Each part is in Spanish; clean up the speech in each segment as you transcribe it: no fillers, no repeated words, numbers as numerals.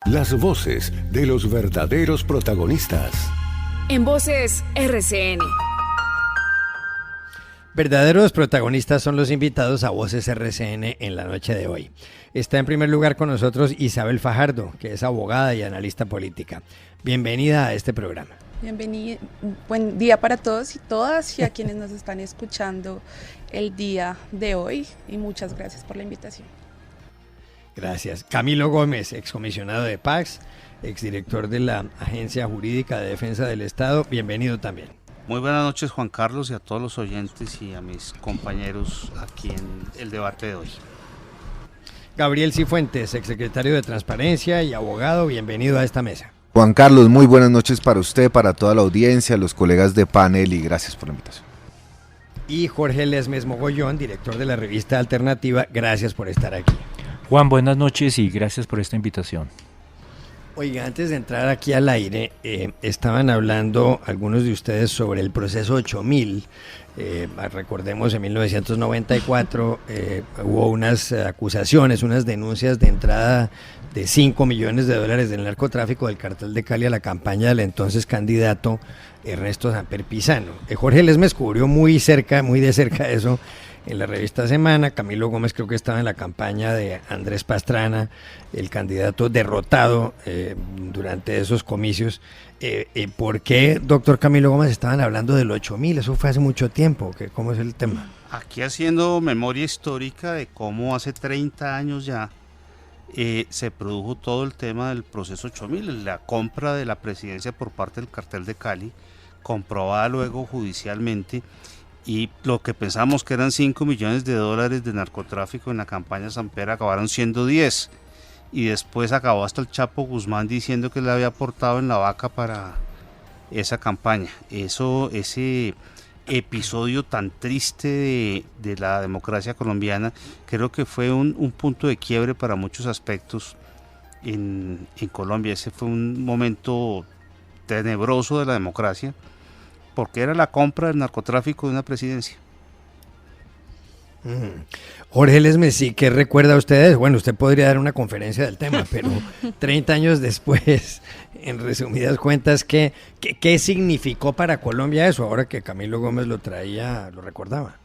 Las voces de los verdaderos protagonistas. En Voces RCN. Verdaderos protagonistas son los invitados a Voces RCN en la noche de hoy. Está en primer lugar con nosotros Isabel Fajardo, que es abogada y analista política. Bienvenida a este programa. Bienvenida, buen día para todos y todas y a quienes nos están escuchando el día de hoy y muchas gracias por la invitación. Gracias. Camilo Gómez, excomisionado de PAX, exdirector de la Agencia Jurídica de Defensa del Estado. Bienvenido también. Muy buenas noches, Juan Carlos, y a todos los oyentes y a mis compañeros aquí en el debate de hoy. Gabriel Cifuentes, exsecretario de Transparencia y abogado, bienvenido a esta mesa. Juan Carlos, muy buenas noches para usted, para toda la audiencia, los colegas de panel y gracias por la invitación. Y Jorge Lesmes Mogollón, director de la revista Alternativa, gracias por estar aquí. Juan, buenas noches y gracias por esta invitación. Oiga, antes de entrar aquí al aire, estaban hablando algunos de ustedes sobre el proceso 8000. Recordemos, en 1994 hubo unas acusaciones, unas denuncias de entrada de $5 millones del narcotráfico del cartel de Cali a la campaña del entonces candidato Ernesto Samper Pizano. Jorge Lesmes cubrió muy de cerca eso en la revista Semana. Camilo Gómez creo que estaba en la campaña de Andrés Pastrana, el candidato derrotado durante esos comicios. ¿Por qué, doctor Camilo Gómez, estaban hablando del 8000? Eso fue hace mucho tiempo. ¿Cómo es el tema? Aquí haciendo memoria histórica de cómo hace 30 años ya se produjo todo el tema del proceso 8000, la compra de la presidencia por parte del cartel de Cali, comprobada luego judicialmente. Y lo que pensamos que eran $5 millones de narcotráfico en la campaña Samper acabaron siendo 10. Y después acabó hasta el Chapo Guzmán diciendo que le había aportado en la vaca para esa campaña. Ese episodio tan triste de la democracia colombiana, creo que fue un punto de quiebre para muchos aspectos en Colombia. Ese fue un momento tenebroso de la democracia, porque era la compra del narcotráfico de una presidencia. Jorge Lesmes, sí, ¿qué recuerda a ustedes? Bueno, usted podría dar una conferencia del tema, pero 30 años después, en resumidas cuentas, ¿qué significó para Colombia eso? Ahora que Camilo Gómez lo recordaba.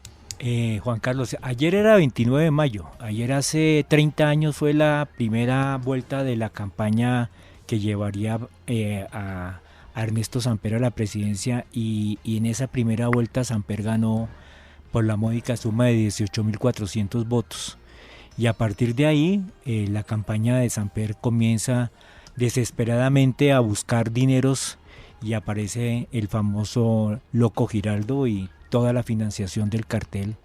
Juan Carlos, ayer era 29 de mayo, ayer hace 30 años fue la primera vuelta de la campaña que llevaría a Ernesto Samper a la presidencia y en esa primera vuelta Samper ganó por la módica suma de 18.400 votos y a partir de ahí la campaña de Samper comienza desesperadamente a buscar dineros y aparece el famoso Loco Giraldo y toda la financiación del cartel.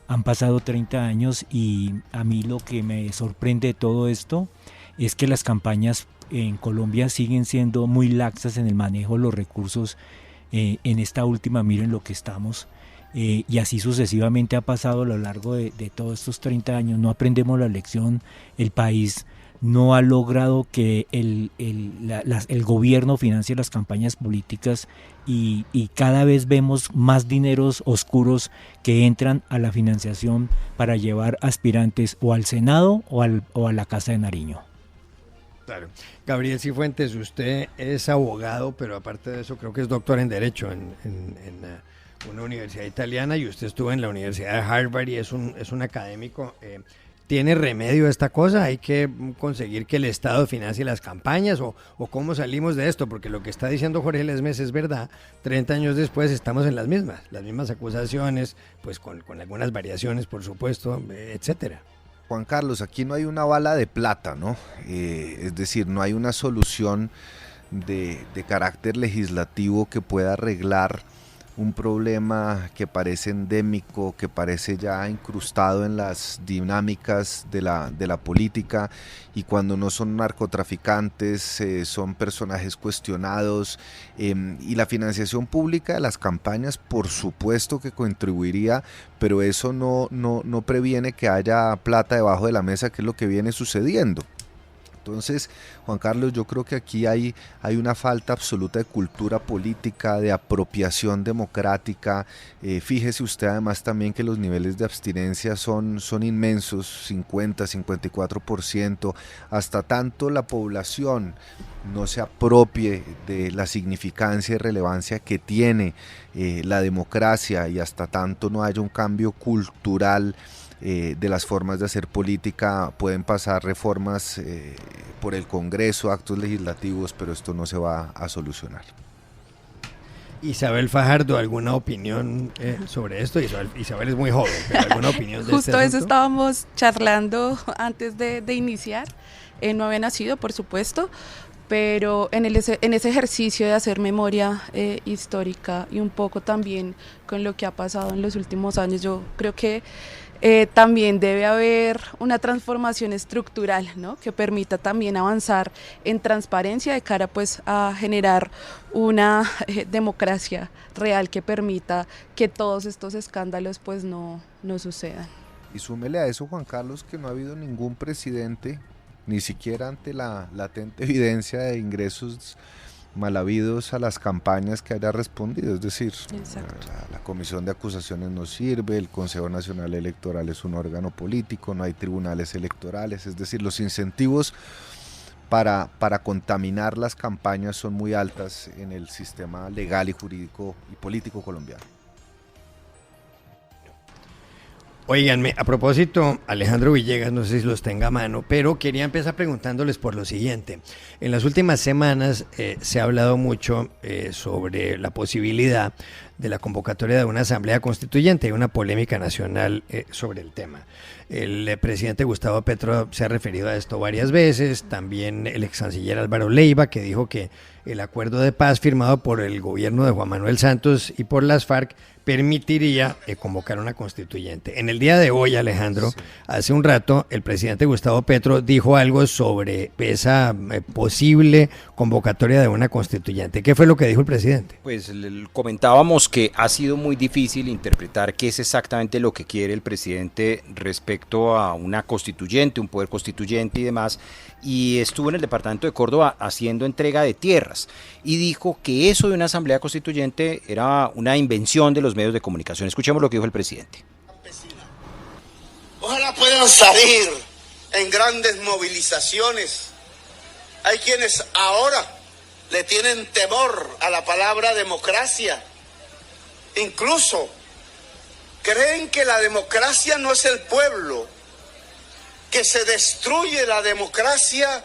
Han pasado 30 años y a mí lo que me sorprende de todo esto es que las campañas en Colombia siguen siendo muy laxas en el manejo de los recursos. En esta última, miren lo que estamos, y así sucesivamente ha pasado a lo largo de todos estos 30 años. No aprendemos la lección, el país no ha logrado que el gobierno financie las campañas políticas y cada vez vemos más dineros oscuros que entran a la financiación para llevar aspirantes o al Senado o a la Casa de Nariño. Claro. Gabriel Cifuentes, usted es abogado, pero aparte de eso creo que es doctor en Derecho en una universidad italiana y usted estuvo en la Universidad de Harvard y es un académico. ¿Tiene remedio esta cosa? ¿Hay que conseguir que el Estado financie las campañas o cómo salimos de esto? Porque lo que está diciendo Jorge Lesmes es verdad. 30 años después estamos en las mismas acusaciones, pues con algunas variaciones, por supuesto, etcétera. Juan Carlos, aquí no hay una bala de plata, ¿no? Es decir, no hay una solución de carácter legislativo que pueda arreglar un problema que parece endémico, que parece ya incrustado en las dinámicas de la política, y cuando no son narcotraficantes, son personajes cuestionados, y la financiación pública de las campañas por supuesto que contribuiría, pero eso no previene que haya plata debajo de la mesa, que es lo que viene sucediendo. Entonces, Juan Carlos, yo creo que aquí hay una falta absoluta de cultura política, de apropiación democrática. Fíjese usted además también que los niveles de abstinencia son inmensos, 50, 54%, hasta tanto la población no se apropie de la significancia y relevancia que tiene la democracia y hasta tanto no haya un cambio cultural de las formas de hacer política, pueden pasar reformas por el Congreso, actos legislativos, pero esto no se va a solucionar. Isabel Fajardo, ¿alguna opinión sobre esto? Isabel es muy joven, pero ¿alguna opinión de Justo este eso asunto? estábamos charlando antes de iniciar. No había nacido, por supuesto, pero en ese ejercicio de hacer memoria histórica y un poco también con lo que ha pasado en los últimos años, yo creo que también debe haber una transformación estructural, ¿no?, que permita también avanzar en transparencia de cara pues a generar una democracia real que permita que todos estos escándalos pues no sucedan. Y súmele a eso, Juan Carlos, que no ha habido ningún presidente, ni siquiera ante la latente evidencia de ingresos mal habidos a las campañas, que haya respondido. Es decir, la comisión de acusaciones no sirve, el Consejo Nacional Electoral es un órgano político, no hay tribunales electorales, es decir, los incentivos para contaminar las campañas son muy altas en el sistema legal y jurídico y político colombiano. Óiganme, a propósito, Alejandro Villegas, no sé si los tenga a mano, pero quería empezar preguntándoles por lo siguiente. En las últimas semanas se ha hablado mucho sobre la posibilidad de la convocatoria de una asamblea constituyente y una polémica nacional sobre el tema. El presidente Gustavo Petro se ha referido a esto varias veces, también el ex canciller Álvaro Leiva, que dijo que el acuerdo de paz firmado por el gobierno de Juan Manuel Santos y por las FARC permitiría convocar una constituyente. En el día de hoy, Alejandro, sí, hace un rato, el presidente Gustavo Petro dijo algo sobre esa posible convocatoria de una constituyente. ¿Qué fue lo que dijo el presidente? Pues comentábamos que ha sido muy difícil interpretar qué es exactamente lo que quiere el presidente respecto a una constituyente, un poder constituyente y demás, y estuvo en el departamento de Córdoba haciendo entrega de tierras y dijo que eso de una asamblea constituyente era una invención de los medios de comunicación. Escuchemos lo que dijo el presidente. Ojalá puedan salir en grandes movilizaciones. Hay quienes ahora le tienen temor a la palabra democracia. Incluso creen que la democracia no es el pueblo, que se destruye la democracia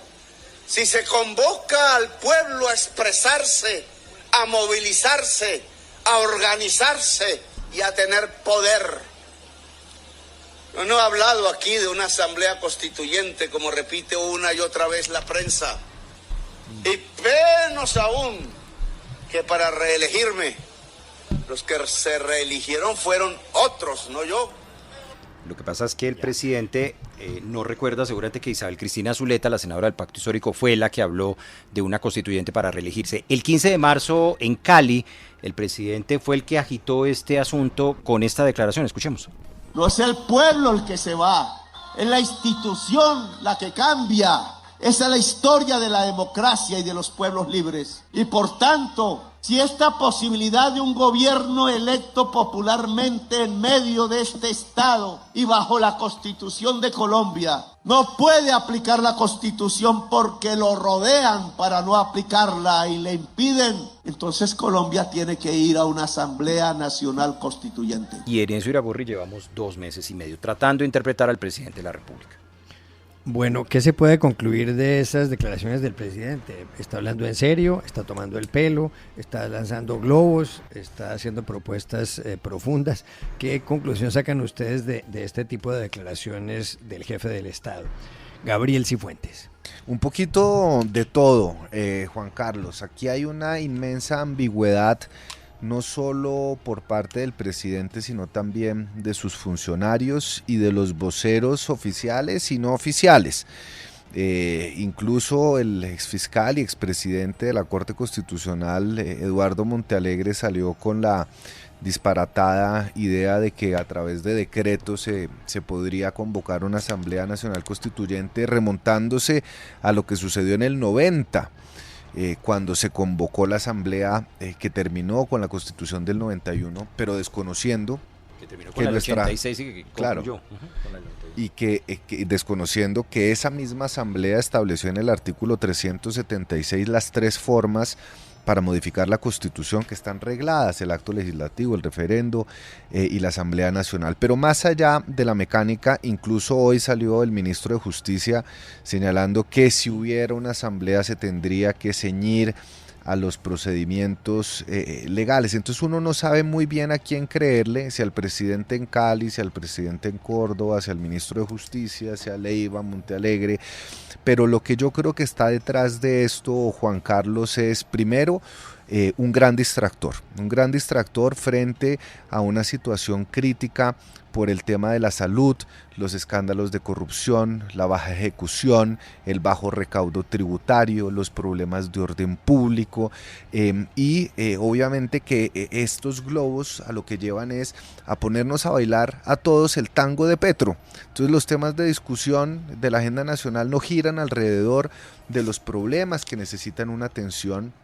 si se convoca al pueblo a expresarse, a movilizarse, a organizarse y a tener poder. Yo no he hablado aquí de una asamblea constituyente, como repite una y otra vez la prensa. Y menos aún que para reelegirme, los que se reeligieron fueron otros, no yo. Lo que pasa es que el presidente no recuerda, seguramente, que Isabel Cristina Zuleta, la senadora del Pacto Histórico, fue la que habló de una constituyente para reelegirse. El 15 de marzo en Cali, el presidente fue el que agitó este asunto con esta declaración. Escuchemos. No es el pueblo el que se va, es la institución la que cambia. Esa es la historia de la democracia y de los pueblos libres. Y por tanto, si esta posibilidad de un gobierno electo popularmente en medio de este Estado y bajo la Constitución de Colombia no puede aplicar la Constitución porque lo rodean para no aplicarla y le impiden, entonces Colombia tiene que ir a una Asamblea Nacional Constituyente. Y en eso, Iragorri, llevamos 2 meses y medio tratando de interpretar al presidente de la República. Bueno, ¿qué se puede concluir de esas declaraciones del presidente? ¿Está hablando en serio? ¿Está tomando el pelo? ¿Está lanzando globos? ¿Está haciendo propuestas profundas? ¿Qué conclusión sacan ustedes de este tipo de declaraciones del jefe del Estado? Gabriel Cifuentes. Un poquito de todo, Juan Carlos. Aquí hay una inmensa ambigüedad, no solo por parte del presidente, sino también de sus funcionarios y de los voceros oficiales y no oficiales. Incluso el exfiscal y expresidente de la Corte Constitucional, Eduardo Montealegre, salió con la disparatada idea de que a través de decretos se podría convocar una Asamblea Nacional Constituyente, remontándose a lo que sucedió en el 90, cuando se convocó la Asamblea que terminó con la Constitución del 91, pero desconociendo que terminó con el 86 y que claro, concluyó. Y que desconociendo que esa misma Asamblea estableció en el artículo 376 las 3 formas para modificar la Constitución que están regladas: el acto legislativo, el referendo y la Asamblea Nacional. Pero más allá de la mecánica, incluso hoy salió el ministro de Justicia señalando que si hubiera una asamblea se tendría que ceñir a los procedimientos legales. Entonces uno no sabe muy bien a quién creerle, si al presidente en Cali, si al presidente en Córdoba, si al ministro de Justicia, si a Leiva, Montealegre. Pero lo que yo creo que está detrás de esto, Juan Carlos, es primero un gran distractor frente a una situación crítica por el tema de la salud, los escándalos de corrupción, la baja ejecución, el bajo recaudo tributario, los problemas de orden público y obviamente que estos globos a lo que llevan es a ponernos a bailar a todos el tango de Petro. Entonces los temas de discusión de la agenda nacional no giran alrededor de los problemas que necesitan una atención,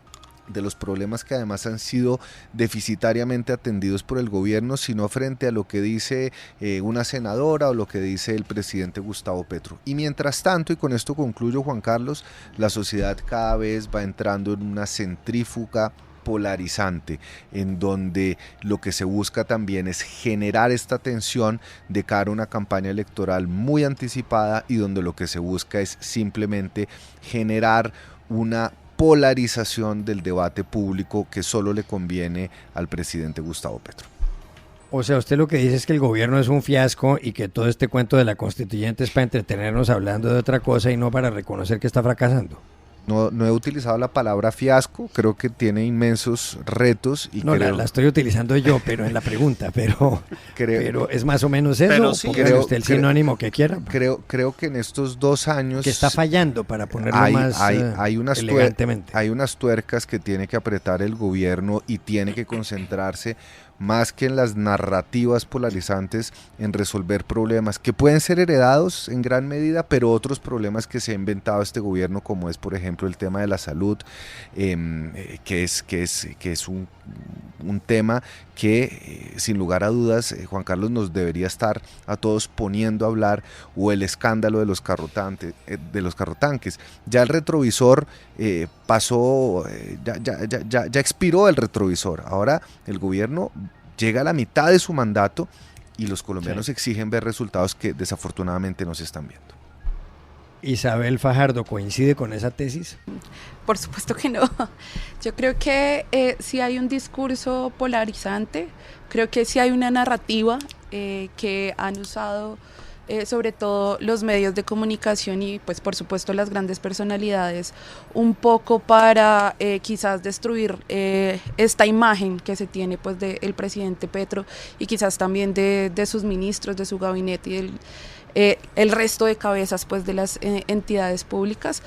de los problemas que además han sido deficitariamente atendidos por el gobierno, sino frente a lo que dice una senadora o lo que dice el presidente Gustavo Petro. Y mientras tanto, y con esto concluyo, Juan Carlos, la sociedad cada vez va entrando en una centrífuga polarizante, en donde lo que se busca también es generar esta tensión de cara a una campaña electoral muy anticipada y donde lo que se busca es simplemente generar una polarización del debate público que solo le conviene al presidente Gustavo Petro. O sea, usted lo que dice es que el gobierno es un fiasco y que todo este cuento de la constituyente es para entretenernos hablando de otra cosa y no para reconocer que está fracasando. No he utilizado la palabra fiasco, creo que tiene inmensos retos. Y no, creo... la estoy utilizando yo, pero en la pregunta, pero es más o menos eso, pero sí, póngale usted el sinónimo que quiera. Creo que en estos 2 años... Que está fallando, para ponerlo más elegantemente. Hay unas tuercas que tiene que apretar el gobierno y tiene que concentrarse más que en las narrativas polarizantes, en resolver problemas que pueden ser heredados en gran medida, pero otros problemas que se ha inventado este gobierno, como es por ejemplo el tema de la salud, que es un tema que sin lugar a dudas, Juan Carlos, nos debería estar a todos poniendo a hablar, o el escándalo de los carrotanques. Ya el retrovisor pasó, ya expiró el retrovisor. Ahora el gobierno llega a la mitad de su mandato y los colombianos exigen ver resultados que desafortunadamente no se están viendo. Isabel Fajardo, ¿coincide con esa tesis? Por supuesto que no. Yo creo que sí hay un discurso polarizante, creo que sí hay una narrativa que han usado sobre todo los medios de comunicación y pues por supuesto las grandes personalidades un poco para quizás destruir esta imagen que se tiene pues del presidente Petro y quizás también de sus ministros, de su gabinete y el resto de cabezas pues de las entidades públicas.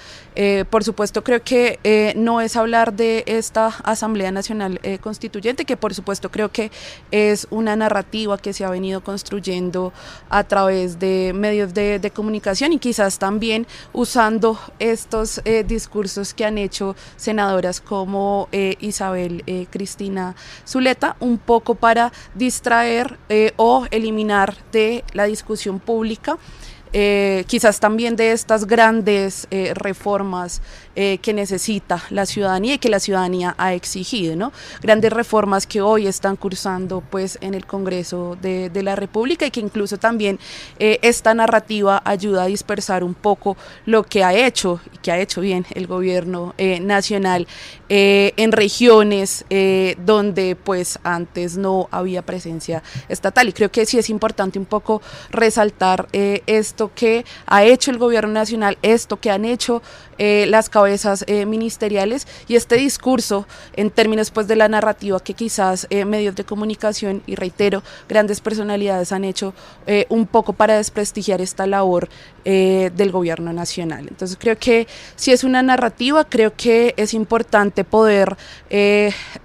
Por supuesto creo que no es hablar de esta Asamblea Nacional Constituyente, que por supuesto creo que es una narrativa que se ha venido construyendo a través de medios de comunicación y quizás también usando estos discursos que han hecho senadoras como Isabel Cristina Zuleta, un poco para distraer o eliminar de la discusión pública quizás también de estas grandes reformas que necesita la ciudadanía y que la ciudadanía ha exigido, ¿no? Grandes reformas que hoy están cursando pues en el Congreso de la República y que incluso también esta narrativa ayuda a dispersar un poco lo que ha hecho y que ha hecho bien el gobierno nacional en regiones donde pues antes no había presencia estatal, y creo que sí es importante un poco resaltar esto que ha hecho el gobierno nacional, esto que han hecho las cabezas ministeriales, y este discurso en términos pues de la narrativa que quizás medios de comunicación, y reitero, grandes personalidades han hecho un poco para desprestigiar esta labor del gobierno nacional. Entonces creo que si es una narrativa, creo que es importante poder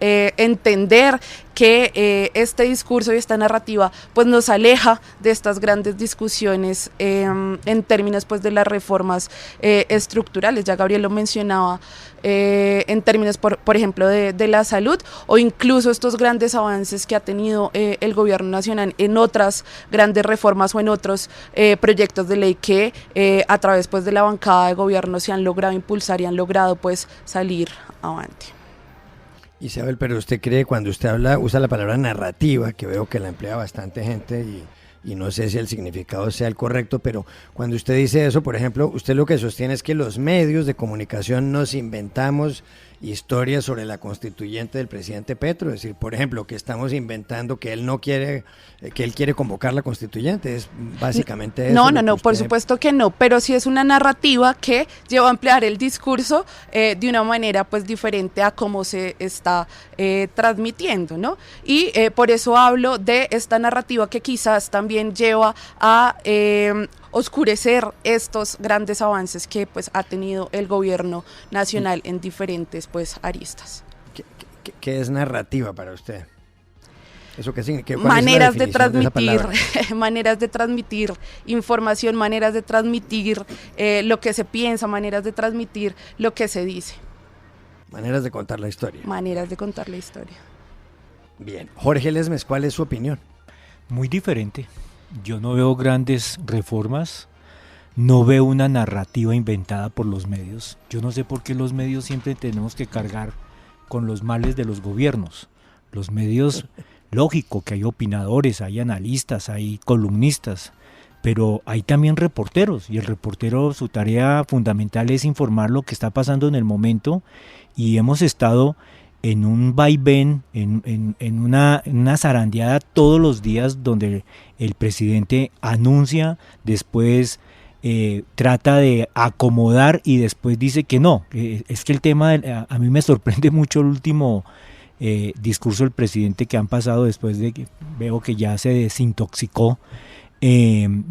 entender que este discurso y esta narrativa pues nos aleja de estas grandes discusiones en términos pues de las reformas estructurales. Ya Gabriel lo mencionaba, en términos por ejemplo de la salud, o incluso estos grandes avances que ha tenido el gobierno nacional en otras grandes reformas o en otros proyectos de ley que a través pues de la bancada de gobierno se han logrado impulsar y han logrado pues salir avante. Isabel, pero usted cree, cuando usted usa la palabra narrativa, que veo que la emplea bastante gente y no sé si el significado sea el correcto, pero cuando usted dice eso, por ejemplo, usted lo que sostiene es que los medios de comunicación nos inventamos historias sobre la constituyente del presidente Petro, es decir, por ejemplo, que estamos inventando que él no quiere, que él quiere convocar la constituyente, es básicamente eso. No, por supuesto que no, pero sí es una narrativa que lleva a emplear el discurso de una manera pues diferente a cómo se está transmitiendo, ¿no? Y por eso hablo de esta narrativa que quizás también lleva a oscurecer estos grandes avances que pues ha tenido el gobierno nacional en diferentes pues aristas. ¿Qué es narrativa para usted? ¿Eso qué significa? Maneras de transmitir, maneras de transmitir información, maneras de transmitir lo que se piensa, maneras de transmitir lo que se dice. Maneras de contar la historia. Maneras de contar la historia. Bien. Jorge Lesmes, ¿cuál es su opinión? Muy diferente. Yo no veo grandes reformas, no veo una narrativa inventada por los medios. Yo no sé por qué los medios siempre tenemos que cargar con los males de los gobiernos. Los medios, lógico que hay opinadores, hay analistas, hay columnistas, pero hay también reporteros, y el reportero, su tarea fundamental es informar lo que está pasando en el momento, y hemos estado en un vaivén, en una zarandeada todos los días, donde el presidente anuncia, después trata de acomodar y después dice que no. Es que el tema, a mí me sorprende mucho el último discurso del presidente que han pasado después de que veo que ya se desintoxicó,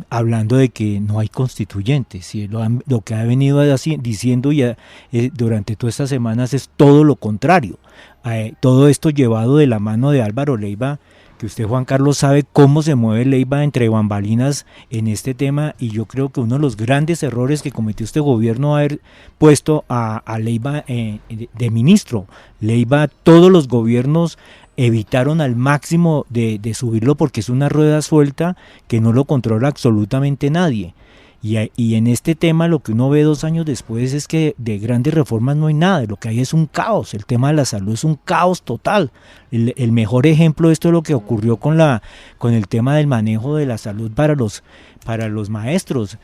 hablando de que no hay constituyentes. ¿Sí? Lo que ha venido diciendo ya durante todas estas semanas es todo lo contrario. Todo esto llevado de la mano de Álvaro Leiva, que usted, Juan Carlos, sabe cómo se mueve Leiva entre bambalinas en este tema, y yo creo que uno de los grandes errores que cometió este gobierno haber puesto a Leiva de ministro. Leiva, todos los gobiernos evitaron al máximo de subirlo, porque es una rueda suelta que no lo controla absolutamente nadie. Y en este tema lo que uno ve 2 años después es que de grandes reformas no hay nada, lo que hay es un caos. El tema de la salud es un caos total. El mejor ejemplo de esto es lo que ocurrió con el tema del manejo de la salud para los maestros.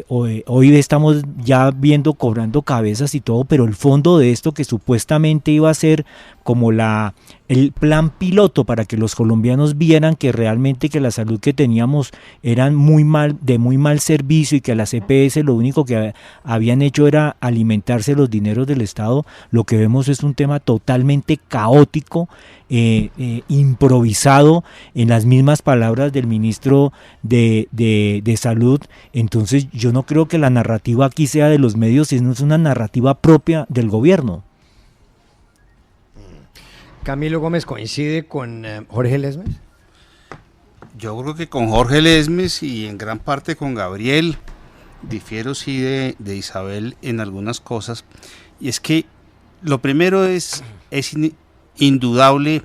Hoy estamos ya viendo, cobrando cabezas y todo, pero el fondo de esto, que supuestamente iba a ser como el plan piloto para que los colombianos vieran que realmente que la salud que teníamos eran de muy mal servicio, y que a las EPS lo único que habían hecho era alimentarse los dineros del Estado, lo que vemos es un tema totalmente caótico, improvisado, en las mismas palabras del ministro de Salud. Entonces yo no creo que la narrativa aquí sea de los medios, sino es una narrativa propia del gobierno. Camilo Gómez, ¿coincide con Jorge Lesmes? Yo creo que con Jorge Lesmes y en gran parte con Gabriel, difiero sí de Isabel en algunas cosas, y es que lo primero es indudable,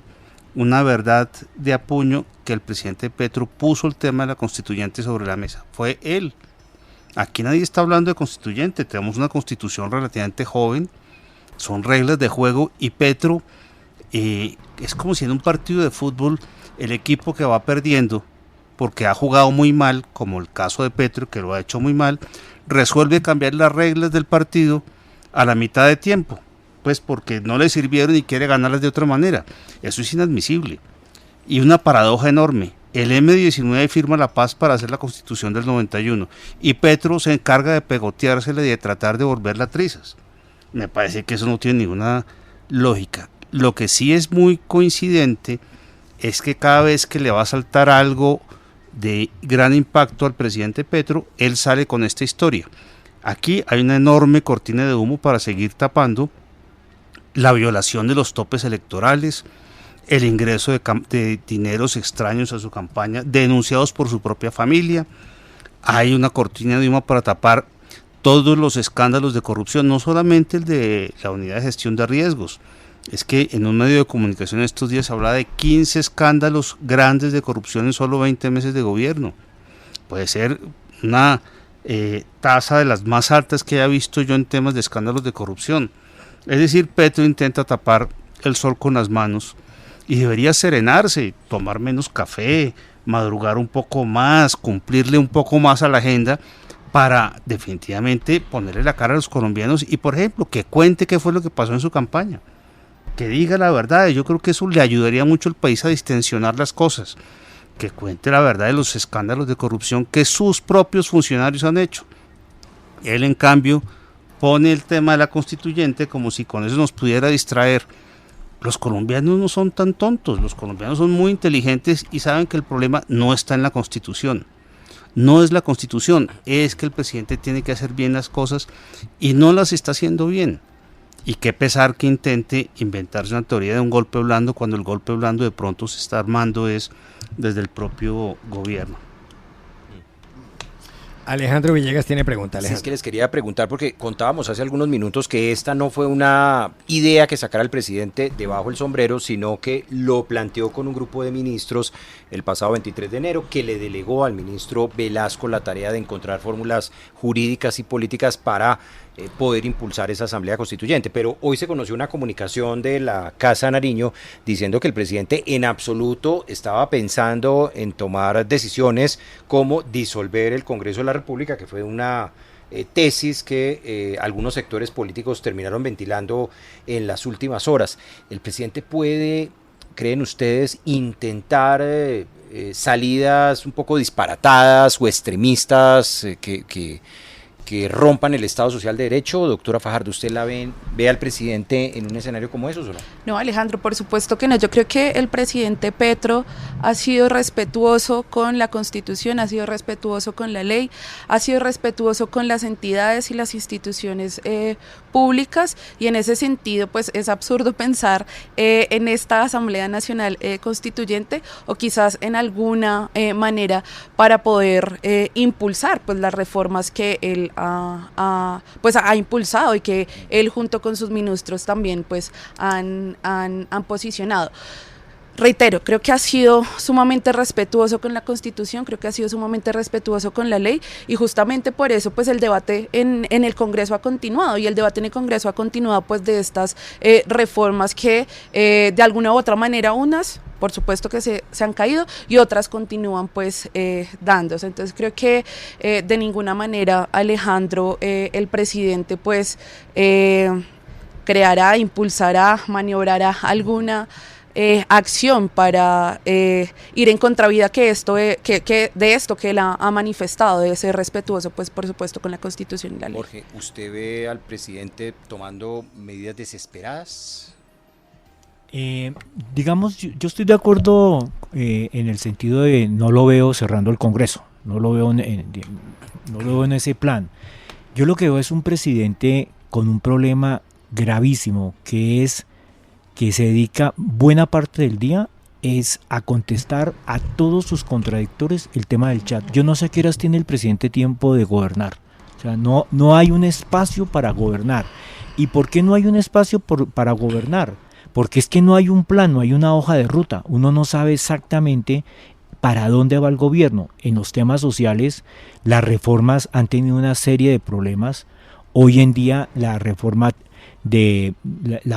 una verdad de apuño, que el presidente Petro puso el tema de la constituyente sobre la mesa. Fue él. Aquí nadie está hablando de constituyente, tenemos una constitución relativamente joven, son reglas de juego, y Petro es como si en un partido de fútbol el equipo que va perdiendo, porque ha jugado muy mal, como el caso de Petro, que lo ha hecho muy mal, resuelve cambiar las reglas del partido a la mitad de tiempo, pues porque no le sirvieron y quiere ganarlas de otra manera. Eso es inadmisible. Y una paradoja enorme, el M-19 firma la paz para hacer la constitución del 91 y Petro se encarga de pegoteársela y de tratar de volverla trizas. Me parece que eso no tiene ninguna lógica. Lo que sí es muy coincidente es que cada vez que le va a saltar algo de gran impacto al presidente Petro, él sale con esta historia. Aquí hay una enorme cortina de humo para seguir tapando la violación de los topes electorales, el ingreso de dineros extraños a su campaña, denunciados por su propia familia. Hay una cortina de humo para tapar todos los escándalos de corrupción, no solamente el de la unidad de gestión de riesgos. Es que en un medio de comunicación estos días se habla de 15 escándalos grandes de corrupción en solo 20 meses de gobierno. Puede ser una tasa de las más altas que haya visto yo en temas de escándalos de corrupción. Es decir, Petro intenta tapar el sol con las manos y debería serenarse, tomar menos café, madrugar un poco más, cumplirle un poco más a la agenda para definitivamente ponerle la cara a los colombianos y, por ejemplo, que cuente qué fue lo que pasó en su campaña, que diga la verdad. Yo creo que eso le ayudaría mucho al país a distensionar las cosas, que cuente la verdad de los escándalos de corrupción que sus propios funcionarios han hecho. Él, en cambio, pone el tema de la constituyente como si con eso nos pudiera distraer. Los colombianos no son tan tontos, los colombianos son muy inteligentes y saben que el problema no está en la Constitución. No es la Constitución, es que el presidente tiene que hacer bien las cosas y no las está haciendo bien. Y qué pesar que intente inventarse una teoría de un golpe blando cuando el golpe blando de pronto se está armando es desde el propio gobierno. Alejandro Villegas tiene pregunta. Sí, es que les quería preguntar porque contábamos hace algunos minutos que esta no fue una idea que sacara el presidente debajo del sombrero, sino que lo planteó con un grupo de ministros el pasado 23 de enero, que le delegó al ministro Velasco la tarea de encontrar fórmulas jurídicas y políticas para poder impulsar esa asamblea constituyente. Pero hoy se conoció una comunicación de la Casa Nariño diciendo que el presidente en absoluto estaba pensando en tomar decisiones como disolver el Congreso de la República, que fue una tesis que algunos sectores políticos terminaron ventilando en las últimas horas. ¿El presidente puede, creen ustedes, intentar salidas un poco disparatadas o extremistas que rompan el Estado Social de Derecho? Doctora Fajardo, ¿usted ve al presidente en un escenario como esos o no? No, Alejandro, por supuesto que no. Yo creo que el presidente Petro ha sido respetuoso con la Constitución, ha sido respetuoso con la ley, ha sido respetuoso con las entidades y las instituciones públicas, y en ese sentido pues es absurdo pensar en esta Asamblea Nacional Constituyente o quizás en alguna manera para poder impulsar pues las reformas que él ha impulsado y que él junto con sus ministros también pues han posicionado. Reitero, creo que ha sido sumamente respetuoso con la Constitución, creo que ha sido sumamente respetuoso con la ley, y justamente por eso pues el debate en el Congreso ha continuado, y el debate en el Congreso ha continuado pues de estas reformas que de alguna u otra manera, unas por supuesto que se han caído y otras continúan pues dándose. Entonces creo que de ninguna manera, Alejandro, el presidente pues creará, impulsará, maniobrará alguna acción para ir en contravía de esto que él ha manifestado, de ser respetuoso pues por supuesto con la Constitución y la ley. Jorge, ¿usted ve al presidente tomando medidas desesperadas? Digamos, yo estoy de acuerdo en el sentido de no lo veo cerrando el Congreso, no lo veo en ese plan. Yo lo que veo es un presidente con un problema gravísimo, que es que se dedica buena parte del día es a contestar a todos sus contradictores el tema del chat. Yo no sé a qué horas tiene el presidente tiempo de gobernar. O sea, no hay un espacio para gobernar. ¿Y por qué no hay un espacio para gobernar? Porque es que no hay un plan, no hay una hoja de ruta. Uno no sabe exactamente para dónde va el gobierno. En los temas sociales, las reformas han tenido una serie de problemas. Hoy en día, la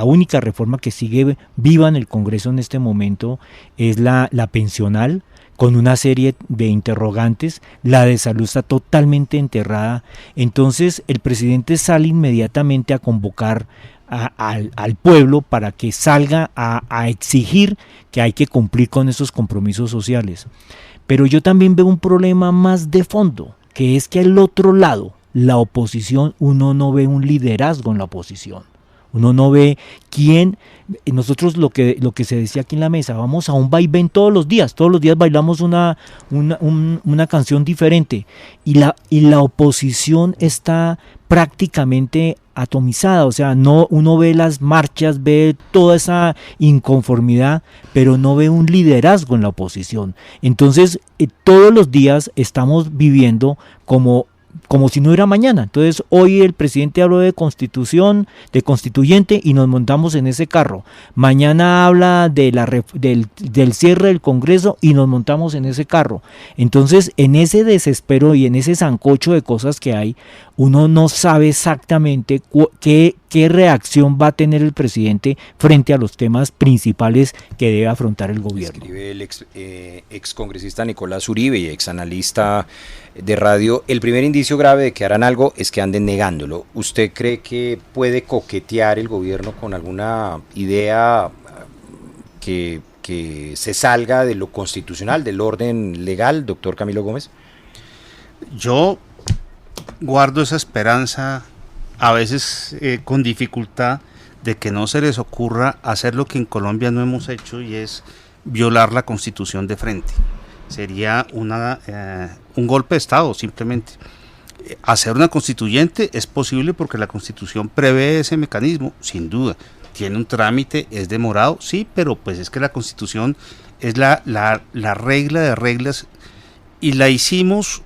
única reforma que sigue viva en el Congreso en este momento es la pensional, con una serie de interrogantes. La de salud está totalmente enterrada. Entonces, el presidente sale inmediatamente a convocar al pueblo para que salga a exigir que hay que cumplir con esos compromisos sociales. Pero yo también veo un problema más de fondo, que es que al otro lado, la oposición, uno no ve un liderazgo en la oposición. Uno no ve quién. Nosotros lo que se decía aquí en la mesa, vamos a un vaivén todos los días bailamos una canción diferente, y la oposición está prácticamente atomizada, o sea, no, uno ve las marchas, ve toda esa inconformidad, pero no ve un liderazgo en la oposición. Entonces, todos los días estamos viviendo como si no hubiera mañana. Entonces, hoy el presidente habló de constitución, de constituyente, y nos montamos en ese carro. Mañana habla de del cierre del Congreso y nos montamos en ese carro. Entonces, en ese desespero y en ese sancocho de cosas que hay, uno no sabe exactamente qué reacción va a tener el presidente frente a los temas principales que debe afrontar el gobierno. Escribe el ex congresista Nicolás Uribe y ex analista de radio: el primer indicio grave de que harán algo es que anden negándolo. ¿Usted cree que puede coquetear el gobierno con alguna idea que se salga de lo constitucional, del orden legal, doctor Camilo Gómez? Yo guardo esa esperanza, a veces con dificultad, de que no se les ocurra hacer lo que en Colombia no hemos hecho, y es violar la Constitución de frente. Sería un golpe de Estado, simplemente. Hacer una constituyente es posible porque la Constitución prevé ese mecanismo, sin duda. Tiene un trámite, es demorado, sí, pero pues es que la Constitución es la regla de reglas, y la hicimos,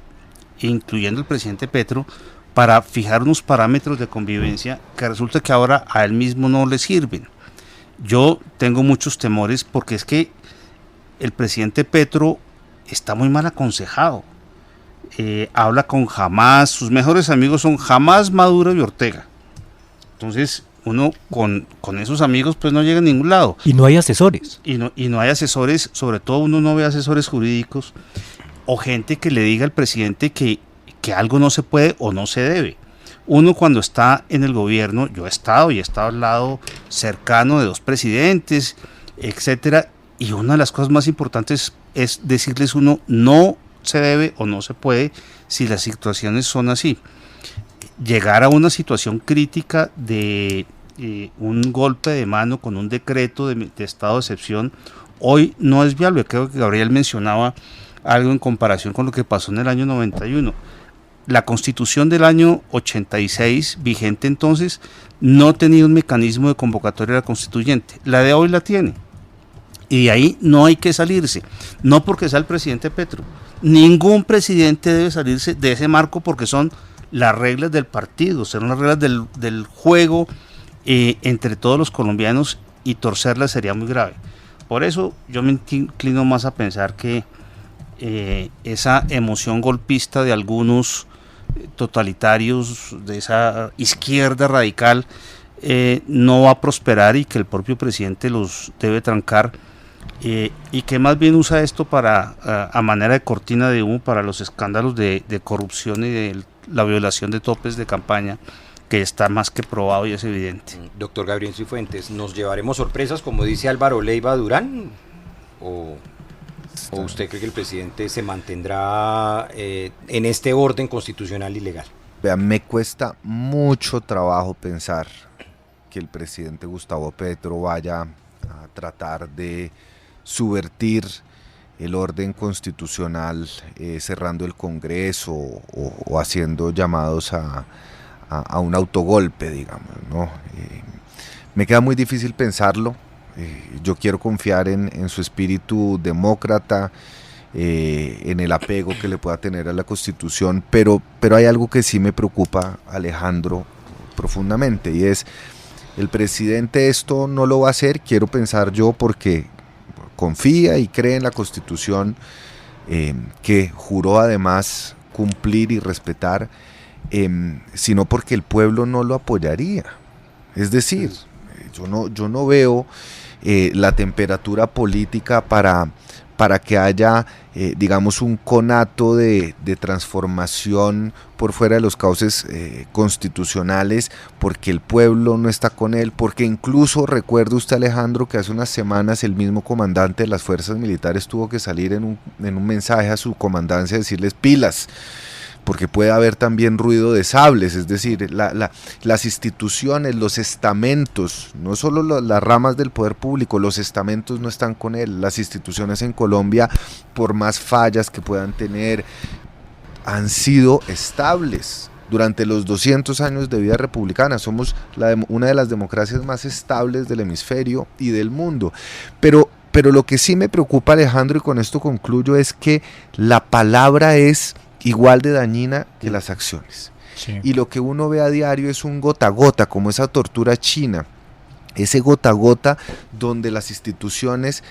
incluyendo el presidente Petro, para fijar unos parámetros de convivencia que resulta que ahora a él mismo no le sirven. Yo tengo muchos temores, porque es que el presidente Petro está muy mal aconsejado. Habla con Hamas, sus mejores amigos son Hamas, Maduro y Ortega. Entonces, uno con esos amigos pues no llega a ningún lado. Y no hay asesores. Y no hay asesores, sobre todo uno no ve asesores jurídicos o gente que le diga al presidente que algo no se puede o no se debe. Uno, cuando está en el gobierno, yo he estado al lado cercano de dos presidentes, etcétera, y una de las cosas más importantes es decirles uno no se debe o no se puede si las situaciones son así. Llegar a una situación crítica de un golpe de mano con un decreto de estado de excepción hoy no es viable. Creo que Gabriel mencionaba algo en comparación con lo que pasó en el año 91. La Constitución del año 86, vigente entonces, no tenía un mecanismo de convocatoria de la constituyente. La de hoy la tiene. Y de ahí no hay que salirse. No porque sea el presidente Petro. Ningún presidente debe salirse de ese marco, porque son las reglas del partido, son las reglas del juego entre todos los colombianos, y torcerlas sería muy grave. Por eso yo me inclino más a pensar que esa emoción golpista de algunos totalitarios de esa izquierda radical no va a prosperar, y que el propio presidente los debe trancar, y que más bien usa esto para a manera de cortina de humo para los escándalos de corrupción y de la violación de topes de campaña, que está más que probado y es evidente. Doctor Gabriel Cifuentes, ¿nos llevaremos sorpresas, como dice Álvaro Leiva Durán? ¿O usted cree que el presidente se mantendrá en este orden constitucional y legal? Vean, me cuesta mucho trabajo pensar que el presidente Gustavo Petro vaya a tratar de subvertir el orden constitucional cerrando el Congreso o haciendo llamados a un autogolpe, digamos, ¿no? Me queda muy difícil pensarlo. Yo quiero confiar en su espíritu demócrata, en el apego que le pueda tener a la Constitución, pero hay algo que sí me preocupa, Alejandro, profundamente, y es: el presidente esto no lo va a hacer, quiero pensar yo, porque confía y cree en la Constitución, que juró además cumplir y respetar, sino porque el pueblo no lo apoyaría. Es decir, yo no veo la temperatura política para para que haya, digamos, un conato de transformación por fuera de los cauces constitucionales, porque el pueblo no está con él, porque incluso recuerda usted, Alejandro, que hace unas semanas el mismo comandante de las fuerzas militares tuvo que salir en un mensaje a su comandancia a decirles pilas, porque puede haber también ruido de sables, es decir, las instituciones, los estamentos, no solo las ramas del poder público, los estamentos no están con él. Las instituciones en Colombia, por más fallas que puedan tener, han sido estables durante los 200 años de vida republicana. Somos una de las democracias más estables del hemisferio y del mundo, pero lo que sí me preocupa, Alejandro, y con esto concluyo, es que la palabra es igual de dañina que las acciones. Sí. Y lo que uno ve a diario es un gota a gota, como esa tortura china, ese gota a gota donde las instituciones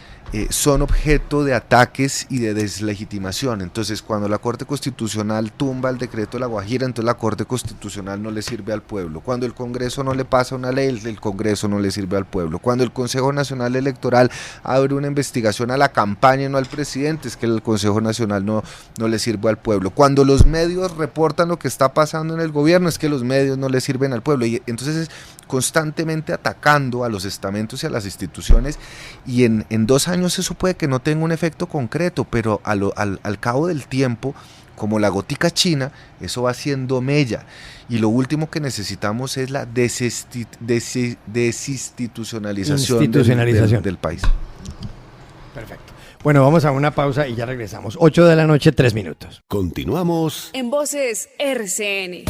son objeto de ataques y de deslegitimación. Entonces, cuando la Corte Constitucional tumba el decreto de La Guajira, entonces la Corte Constitucional no le sirve al pueblo. Cuando el Congreso no le pasa una ley, el Congreso no le sirve al pueblo. Cuando el Consejo Nacional Electoral abre una investigación a la campaña y no al presidente, es que el Consejo Nacional no le sirve al pueblo. Cuando los medios reportan lo que está pasando en el gobierno, es que los medios no le sirven al pueblo. Y entonces es constantemente atacando a los estamentos y a las instituciones, y en 2 años eso puede que no tenga un efecto concreto, pero al cabo del tiempo, como la gotica china, eso va haciendo mella. Y lo último que necesitamos es la desinstitucionalización del país. Perfecto. Bueno, vamos a una pausa y ya regresamos. 8 de la noche, 3 minutos. Continuamos en Voces RCN.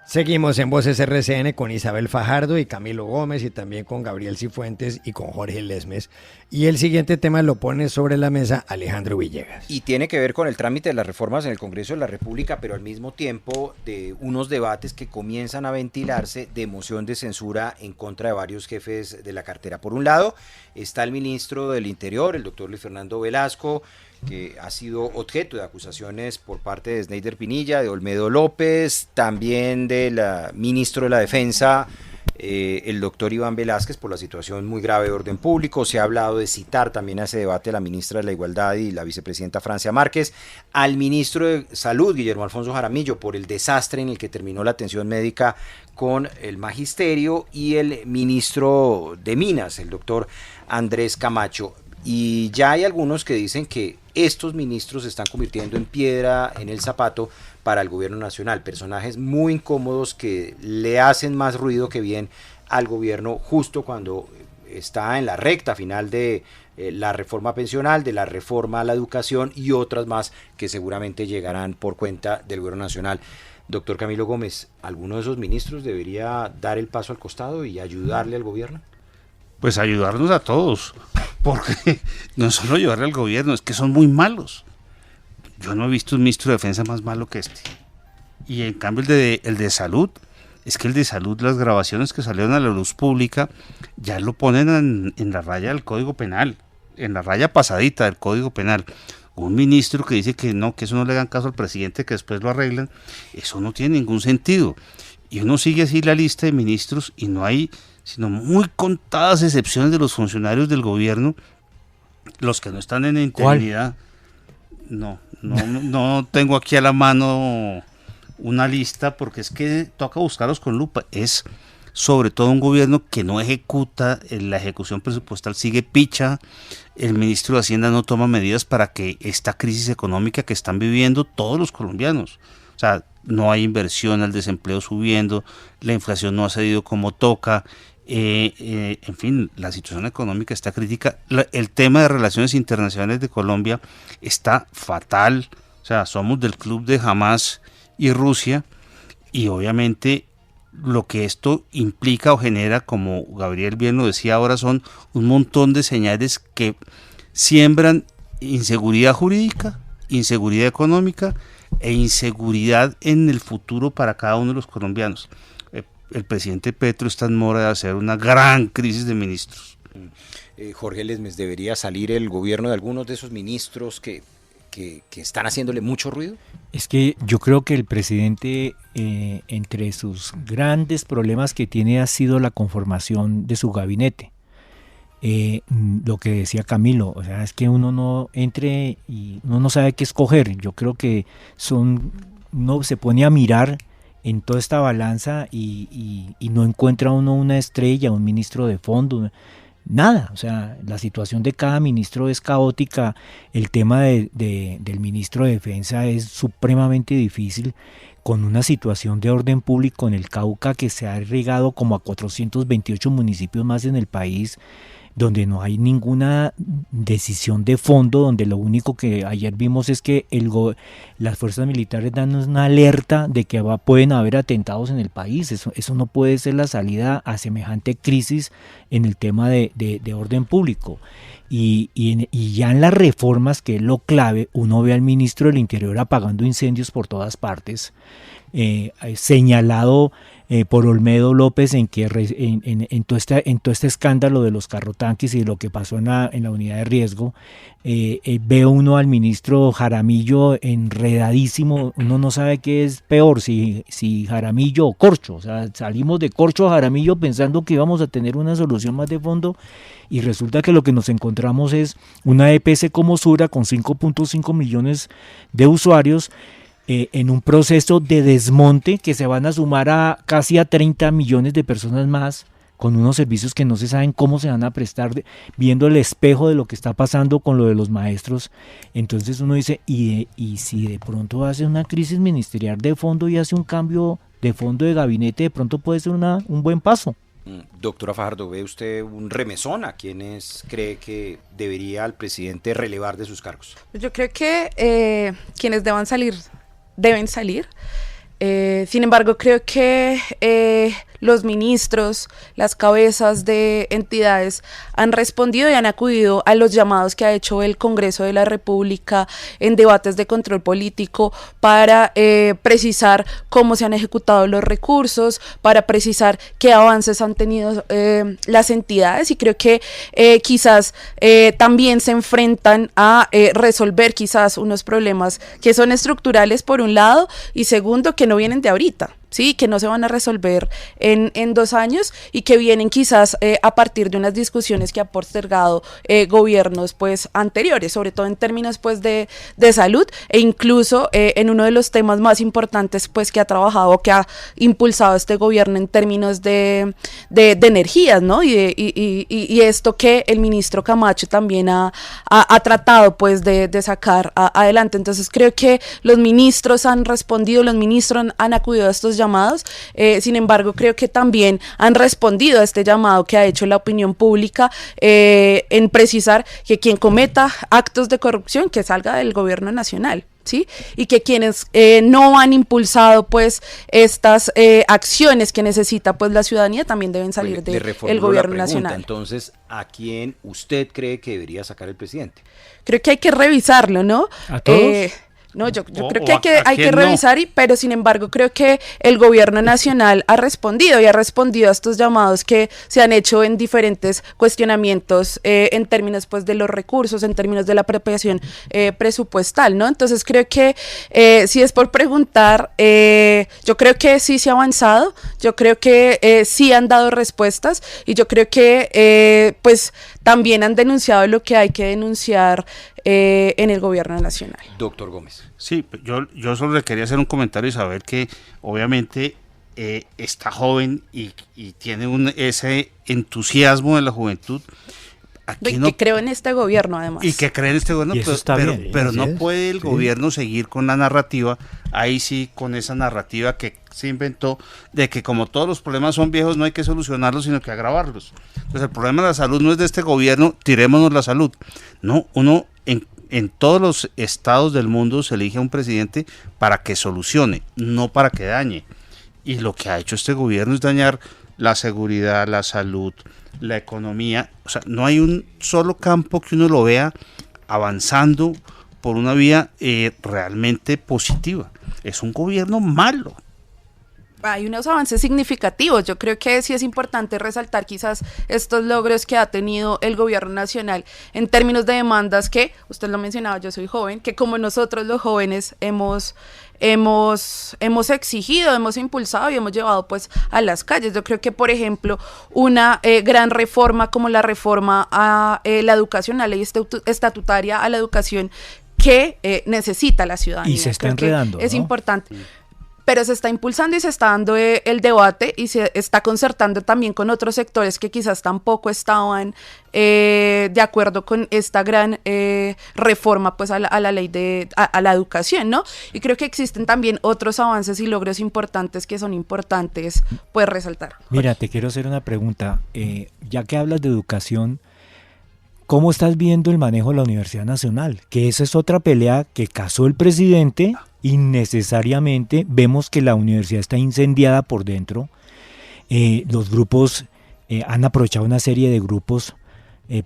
Seguimos en Voces RCN con Isabel Fajardo y Camilo Gómez, y también con Gabriel Cifuentes y con Jorge Lesmes. Y el siguiente tema lo pone sobre la mesa Alejandro Villegas. Y tiene que ver con el trámite de las reformas en el Congreso de la República, pero al mismo tiempo de unos debates que comienzan a ventilarse de moción de censura en contra de varios jefes de la cartera. Por un lado está el ministro del Interior, el doctor Luis Fernando Velasco, que ha sido objeto de acusaciones por parte de Sneider Pinilla, de Olmedo López, también del ministro de la Defensa, el doctor Iván Velázquez, por la situación muy grave de orden público. Se ha hablado de citar también a ese debate a la ministra de la Igualdad y la vicepresidenta Francia Márquez, al ministro de Salud, Guillermo Alfonso Jaramillo, por el desastre en el que terminó la atención médica con el magisterio, y el ministro de Minas, el doctor Andrés Camacho. Y ya hay algunos que dicen que estos ministros se están convirtiendo en piedra en el zapato para el gobierno nacional, personajes muy incómodos que le hacen más ruido que bien al gobierno justo cuando está en la recta final de la reforma pensional, de la reforma a la educación y otras más que seguramente llegarán por cuenta del gobierno nacional. Doctor Camilo Gómez, ¿alguno de esos ministros debería dar el paso al costado y ayudarle al gobierno? Pues ayudarnos a todos, porque no solo ayudarle al gobierno, es que son muy malos. Yo no he visto un ministro de defensa más malo que este. Y en cambio el de salud, es que el de salud, las grabaciones que salieron a la luz pública, ya lo ponen en la raya del Código Penal, en la raya pasadita del Código Penal. Un ministro que dice que no, que eso no le hagan caso al presidente, que después lo arreglan, eso no tiene ningún sentido. Y uno sigue así la lista de ministros y no hay sino muy contadas excepciones de los funcionarios del gobierno, los que no están en interinidad. No tengo aquí a la mano una lista, porque es que toca buscarlos con lupa. Es sobre todo un gobierno que no ejecuta, la ejecución presupuestal sigue picha, el ministro de Hacienda no toma medidas para que esta crisis económica que están viviendo todos los colombianos, o sea, no hay inversión, el desempleo subiendo, la inflación no ha cedido como toca, en fin, la situación económica está crítica, el tema de relaciones internacionales de Colombia está fatal, o sea, somos del club de Hamas y Rusia, y obviamente lo que esto implica o genera, como Gabriel bien lo decía ahora, son un montón de señales que siembran inseguridad jurídica, inseguridad económica e inseguridad en el futuro para cada uno de los colombianos. El presidente Petro está en mora de hacer una gran crisis de ministros. Jorge Lesmes, ¿debería salir el gobierno de algunos de esos ministros que están haciéndole mucho ruido? Es que yo creo que el presidente, entre sus grandes problemas que tiene, ha sido la conformación de su gabinete. lo que decía Camilo, o sea, es que uno no entre y uno no sabe qué escoger. Yo creo que uno se pone a mirar en toda esta balanza y no encuentra uno una estrella, un ministro de fondo, nada. O sea, la situación de cada ministro es caótica, el tema del ministro de Defensa es supremamente difícil, con una situación de orden público en el Cauca que se ha irrigado como a 428 municipios más en el país, donde no hay ninguna decisión de fondo, donde lo único que ayer vimos es que las fuerzas militares dan una alerta de que pueden haber atentados en el país. Eso no puede ser la salida a semejante crisis en el tema de orden público. Y ya en las reformas, que es lo clave, uno ve al ministro del Interior apagando incendios por todas partes, señalado por Olmedo López en todo este escándalo de los carrotanques y de lo que pasó en la unidad de riesgo. Ve uno al ministro Jaramillo enredadísimo, uno no sabe qué es peor, si Jaramillo o Corcho. O sea, salimos de Corcho a Jaramillo pensando que íbamos a tener una solución más de fondo y resulta que lo que nos encontramos es una EPS como Sura con 5.5 millones de usuarios, en un proceso de desmonte que se van a sumar a casi a 30 millones de personas más, con unos servicios que no se saben cómo se van a prestar, viendo el espejo de lo que está pasando con lo de los maestros. Entonces uno dice, y si de pronto hace una crisis ministerial de fondo y hace un cambio de fondo de gabinete, de pronto puede ser un buen paso. Doctora Fajardo, ¿ve usted un remesón a quienes cree que debería el presidente relevar de sus cargos? Yo creo que quienes deben salir. Sin embargo, creo que los ministros, las cabezas de entidades han respondido y han acudido a los llamados que ha hecho el Congreso de la República en debates de control político para precisar cómo se han ejecutado los recursos, para precisar qué avances han tenido las entidades, y creo que quizás también se enfrentan a resolver quizás unos problemas que son estructurales por un lado, y segundo, que no vienen de ahorita. Sí, que no se van a resolver en 2 años y que vienen quizás a partir de unas discusiones que ha postergado gobiernos pues anteriores, sobre todo en términos pues de salud, e incluso en uno de los temas más importantes pues que ha trabajado, que ha impulsado este gobierno en términos de energías, ¿no? Y esto que el ministro Camacho también ha tratado pues de sacar adelante. Entonces creo que los ministros han respondido, los ministros han acudido a estos llamados, sin embargo creo que también han respondido a este llamado que ha hecho la opinión pública en precisar que quien cometa actos de corrupción que salga del gobierno nacional. ¿Sí? Y que quienes no han impulsado pues estas acciones que necesita pues la ciudadanía también deben salir del gobierno nacional. Entonces, ¿a quién usted cree que debería sacar el presidente? Creo que hay que revisarlo, ¿no? ¿A todos? No, yo creo que hay que revisar, pero sin embargo creo que el gobierno nacional ha respondido a estos llamados que se han hecho en diferentes cuestionamientos en términos pues de los recursos, en términos de la apropiación presupuestal, ¿no? Entonces creo que si es por preguntar, yo creo que sí se ha avanzado, yo creo que sí han dado respuestas, y yo creo que pues también han denunciado lo que hay que denunciar en el gobierno nacional. Doctor Gómez. Sí, yo solo le quería hacer un comentario y saber que obviamente está joven y tiene ese entusiasmo de la juventud. Aquí que creo en este gobierno, además. Y que cree en este gobierno, pero no puede el gobierno seguir con la narrativa, ahí sí, con esa narrativa que se inventó, de que como todos los problemas son viejos, no hay que solucionarlos, sino que agravarlos. Entonces el problema de la salud no es de este gobierno, tirémonos la salud. No, uno en todos los estados del mundo se elige a un presidente para que solucione, no para que dañe. Y lo que ha hecho este gobierno es dañar la seguridad, la salud, la economía. O sea, no hay un solo campo que uno lo vea avanzando por una vía realmente positiva. Es un gobierno malo. hay unos avances significativos. Yo creo que sí es importante resaltar quizás estos logros que ha tenido el gobierno nacional en términos de demandas que, usted lo mencionaba, yo soy joven, que como nosotros los jóvenes hemos exigido, hemos impulsado y hemos llevado pues a las calles. Yo creo que, por ejemplo, una gran reforma como la reforma a la educación, la ley estatutaria a la educación que necesita la ciudadanía. Y se está enredando, es ¿no? importante. Pero se está impulsando y se está dando el debate y se está concertando también con otros sectores que quizás tampoco estaban de acuerdo con esta gran reforma pues a la ley a la educación, ¿no? Y creo que existen también otros avances y logros importantes que son importantes pues resaltar. Mira, te quiero hacer una pregunta. Ya que hablas de educación, ¿cómo estás viendo el manejo de la Universidad Nacional? Que esa es otra pelea que casó el presidente y necesariamente vemos que la universidad está incendiada por dentro. Los grupos han aprovechado una serie de grupos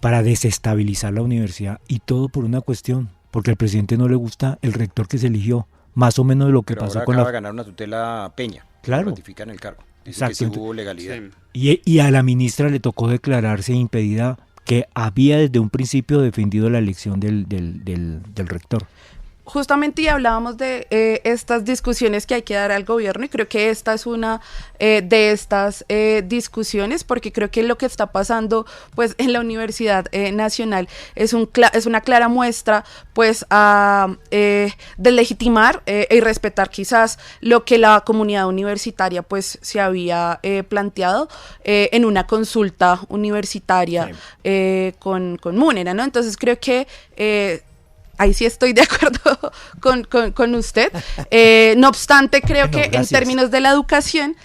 para desestabilizar la universidad y todo por una cuestión, porque al presidente no le gusta el rector que se eligió, más o menos de lo que Pero pasó ahora con acaba de ganar una tutela Peña. Claro. Ratifican el cargo. Dice Exacto. que sí hubo legalidad. Sí. Y a la ministra le tocó declararse impedida, que había desde un principio defendido la elección del rector. Justamente, y hablábamos de estas discusiones que hay que dar al gobierno, y creo que esta es una de estas discusiones, porque creo que lo que está pasando pues en la Universidad Nacional es una clara muestra pues de legitimar y respetar quizás lo que la comunidad universitaria pues se había planteado en una consulta universitaria con Múnera, ¿no? Entonces creo que ahí sí estoy de acuerdo con usted. No obstante, creo que en términos de la educación,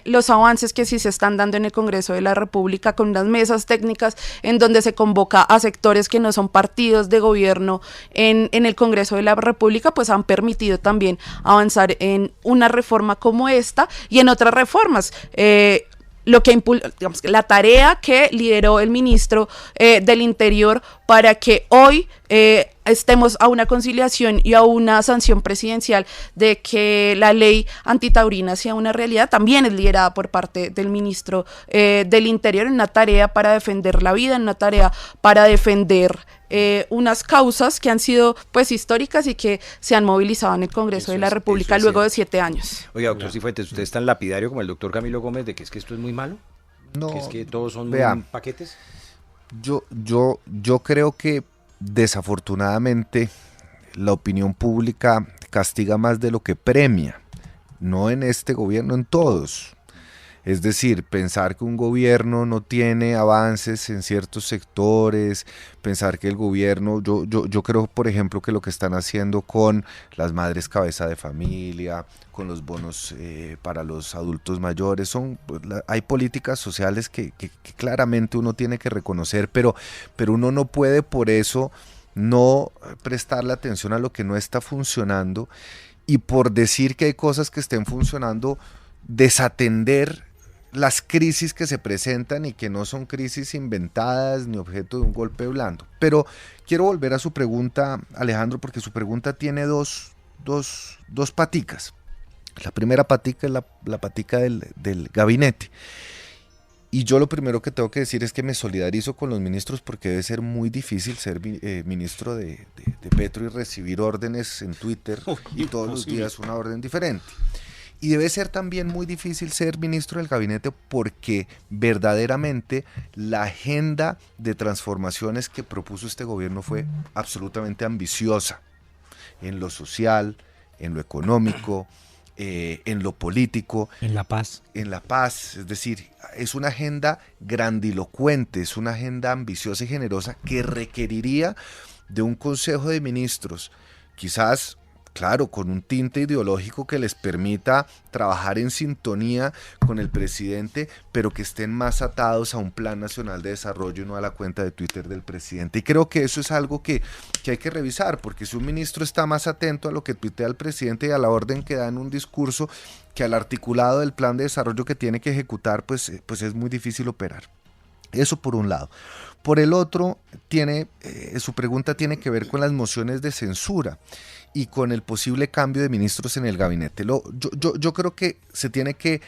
los avances que sí se están dando en el Congreso de la República con unas mesas técnicas en donde se convoca a sectores que no son partidos de gobierno en el Congreso de la República, pues han permitido también avanzar en una reforma como esta y en otras reformas. Lo que digamos, la tarea que lideró el ministro del Interior para que hoy estemos a una conciliación y a una sanción presidencial de que la ley antitaurina sea una realidad, también es liderada por parte del ministro del Interior, en una tarea para defender la vida, en una tarea para defender unas causas que han sido pues históricas y que se han movilizado en el Congreso de la República luego de 7 años. Oiga, doctor Cifuentes, ¿usted es tan lapidario como el doctor Camilo Gómez de que es que esto es muy malo? No, ¿Que es que todos son paquetes? Yo creo que desafortunadamente la opinión pública castiga más de lo que premia, no en este gobierno, en todos. Es decir, pensar que un gobierno no tiene avances en ciertos sectores, pensar que el gobierno, yo creo, por ejemplo, que lo que están haciendo con las madres cabeza de familia, con los bonos para los adultos mayores, hay políticas sociales que claramente uno tiene que reconocer, pero uno no puede por eso no prestarle atención a lo que no está funcionando y por decir que hay cosas que estén funcionando, desatender las crisis que se presentan y que no son crisis inventadas ni objeto de un golpe blando. Pero quiero volver a su pregunta, Alejandro, porque su pregunta tiene dos paticas. La primera patica es la patica del gabinete. Y yo lo primero que tengo que decir es que me solidarizo con los ministros porque debe ser muy difícil ser ministro de Petro y recibir órdenes en Twitter y todos los días una orden diferente. Y debe ser también muy difícil ser ministro del gabinete porque verdaderamente la agenda de transformaciones que propuso este gobierno fue absolutamente ambiciosa en lo social, en lo económico, en lo político. En la paz. En la paz, es decir, es una agenda grandilocuente, es una agenda ambiciosa y generosa que requeriría de un Consejo de Ministros, quizás, claro, con un tinte ideológico que les permita trabajar en sintonía con el presidente, pero que estén más atados a un plan nacional de desarrollo y no a la cuenta de Twitter del presidente. Y creo que eso es algo que hay que revisar, porque si un ministro está más atento a lo que tuitea el presidente y a la orden que da en un discurso que al articulado del plan de desarrollo que tiene que ejecutar, pues es muy difícil operar. Eso por un lado. Por el otro, su pregunta tiene que ver con las mociones de censura y con el posible cambio de ministros en el gabinete. Yo creo que se tiene que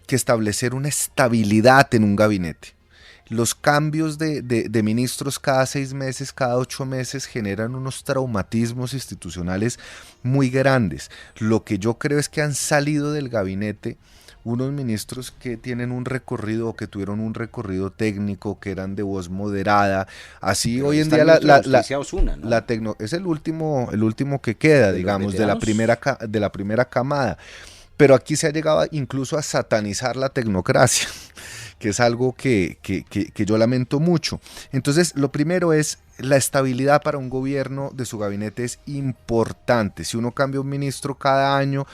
establecer una estabilidad en un gabinete. Los cambios de ministros cada 6 meses, cada 8 meses generan unos traumatismos institucionales muy grandes. Lo que yo creo es que han salido del gabinete unos ministros que tienen un recorrido o que tuvieron un recorrido técnico, que eran de voz moderada. Así hoy en día es el último que queda, digamos, de la primera camada. Pero aquí se ha llegado incluso a satanizar la tecnocracia, que es algo que yo lamento mucho. Entonces, lo primero es la estabilidad para un gobierno de su gabinete es importante. Si uno cambia un ministro cada año,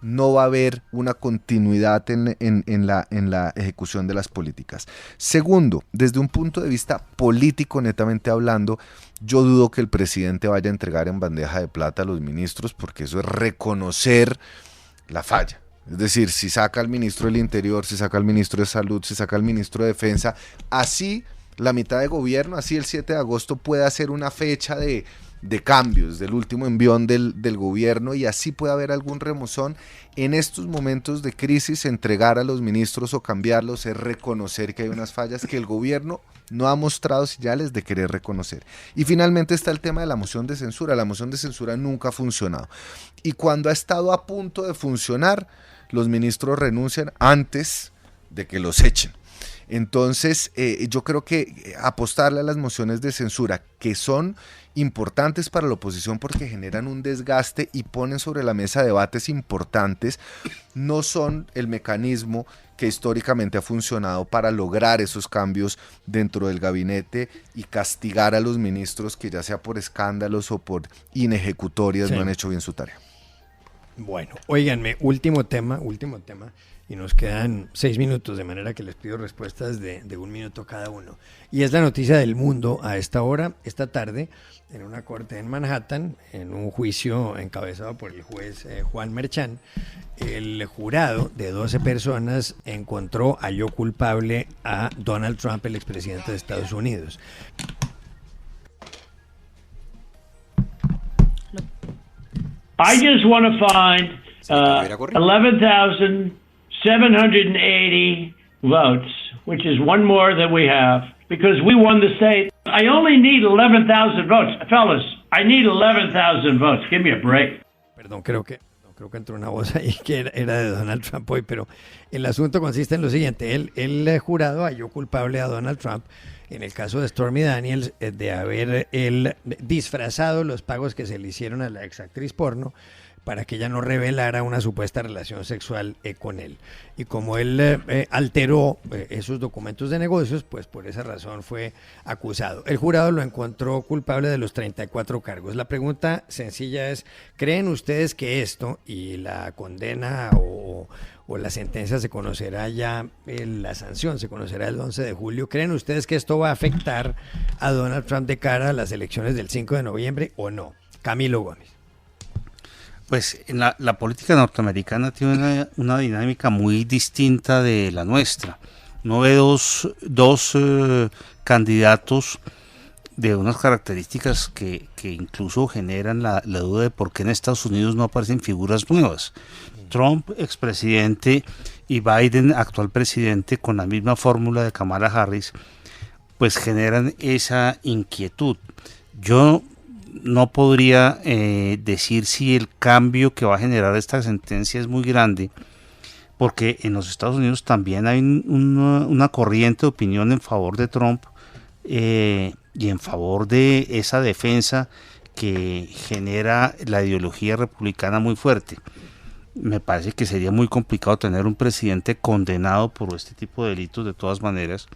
no va a haber una continuidad en la ejecución de las políticas. Segundo, desde un punto de vista político, netamente hablando, yo dudo que el presidente vaya a entregar en bandeja de plata a los ministros, porque eso es reconocer la falla. Es decir, si saca al ministro del Interior, si saca al ministro de Salud, si saca al ministro de Defensa, así la mitad de gobierno, así el 7 de agosto puede hacer una fecha de cambios, del último envión del gobierno, y así puede haber algún remozón. En estos momentos de crisis, entregar a los ministros o cambiarlos es reconocer que hay unas fallas que el gobierno no ha mostrado señales de querer reconocer. Y finalmente está el tema de la moción de censura. La moción de censura nunca ha funcionado. Y cuando ha estado a punto de funcionar, los ministros renuncian antes de que los echen. Entonces, yo creo que apostarle a las mociones de censura, que son importantes para la oposición porque generan un desgaste y ponen sobre la mesa debates importantes, no son el mecanismo que históricamente ha funcionado para lograr esos cambios dentro del gabinete y castigar a los ministros que, ya sea por escándalos o por inejecutorias, no han hecho bien su tarea. Bueno, óiganme, último tema, y nos quedan 6 minutos, de manera que les pido respuestas de 1 minuto cada uno. Y es la noticia del mundo a esta hora, esta tarde, en una corte en Manhattan, en un juicio encabezado por el juez Juan Merchan. El jurado de 12 personas halló culpable a Donald Trump, el expresidente de Estados Unidos. I just want to find 11,780 votes, which is one more than we have, because we won the state. I only need 11,000 votes. Fellas, I need 11,000 votes. Give me a break. Perdón, creo que entró una voz ahí que era de Donald Trump hoy, pero el asunto consiste en lo siguiente. El jurado halló culpable a Donald Trump en el caso de Stormy Daniels de haber disfrazado los pagos que se le hicieron a la exactriz porno para que ella no revelara una supuesta relación sexual con él. Y como él alteró esos documentos de negocios, pues por esa razón fue acusado. El jurado lo encontró culpable de los 34 cargos. La pregunta sencilla es, ¿creen ustedes que esto y la condena o la sentencia se conocerá ya, la sanción se conocerá el 11 de julio, ¿creen ustedes que esto va a afectar a Donald Trump de cara a las elecciones del 5 de noviembre o no? Camilo Gómez. Pues en la política norteamericana tiene una dinámica muy distinta de la nuestra. Uno ve dos candidatos de unas características que incluso generan la duda de por qué en Estados Unidos no aparecen figuras nuevas. Trump, expresidente, y Biden, actual presidente, con la misma fórmula de Kamala Harris, pues generan esa inquietud. Yo no podría decir si el cambio que va a generar esta sentencia es muy grande, porque en los Estados Unidos también hay una corriente de opinión en favor de Trump y en favor de esa defensa que genera la ideología republicana muy fuerte. Me parece que sería muy complicado tener un presidente condenado por este tipo de delitos de todas maneras,